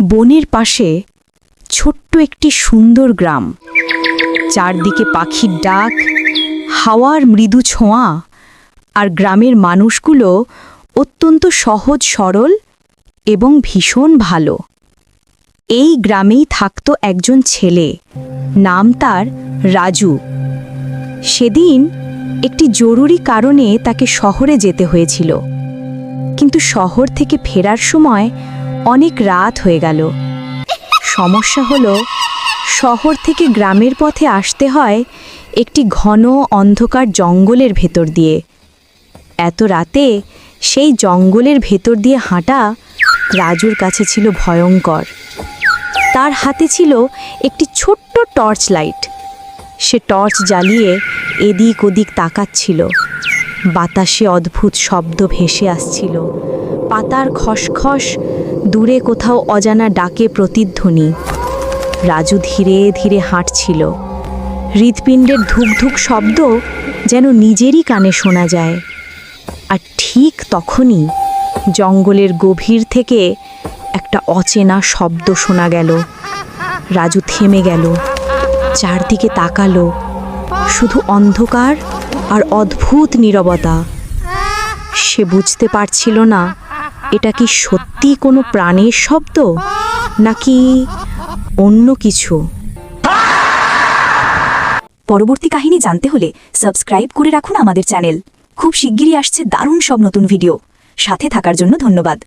বনের পাশে ছোট্ট একটি সুন্দর গ্রাম। চারদিকে পাখির ডাক, হাওয়ার মৃদু ছোঁয়া, আর গ্রামের মানুষগুলো অত্যন্ত সহজ সরল এবং ভীষণ ভালো। এই গ্রামেই থাকত একজন ছেলে, নাম তার রাজু। সেদিন একটি জরুরি কারণে তাকে শহরে যেতে হয়েছিল, কিন্তু শহর থেকে ফেরার সময় অনেক রাত হয়ে গেল। সমস্যা হলো, শহর থেকে গ্রামের পথে আসতে হয় একটি ঘন অন্ধকার জঙ্গলের ভেতর দিয়ে। এত রাতে সেই জঙ্গলের ভেতর দিয়ে হাঁটা রাজুর কাছে ছিল ভয়ঙ্কর। তার হাতে ছিল একটি ছোট্ট টর্চ লাইট। সে টর্চ জ্বালিয়ে এদিক ওদিক তাকাচ্ছিল। বাতাসে অদ্ভুত শব্দ ভেসে আসছিল, পাতার খসখস, দূরে কোথাও অজানা ডাকে প্রতিধ্বনি। রাজু ধীরে ধীরে হাঁটছিল। হৃৎপিণ্ডের ধুকধুক শব্দ যেন নিজেরই কানে শোনা যায়। আর ঠিক তখনই জঙ্গলের গভীর থেকে একটা অচেনা শব্দ শোনা গেল। রাজু থেমে গেল, চারদিকে তাকালো। শুধু অন্ধকার আর অদ্ভুত নীরবতা। সে বুঝতে পারছিল না এটা কি সত্যি কোনো প্রাণের শব্দ নাকি অন্য কিছু। পরবর্তী কাহিনী জানতে হলে সাবস্ক্রাইব করে রাখুন আমাদের চ্যানেল। খুব শিগগিরই আসছে দারুণ সব নতুন ভিডিও। সাথে থাকার জন্য ধন্যবাদ।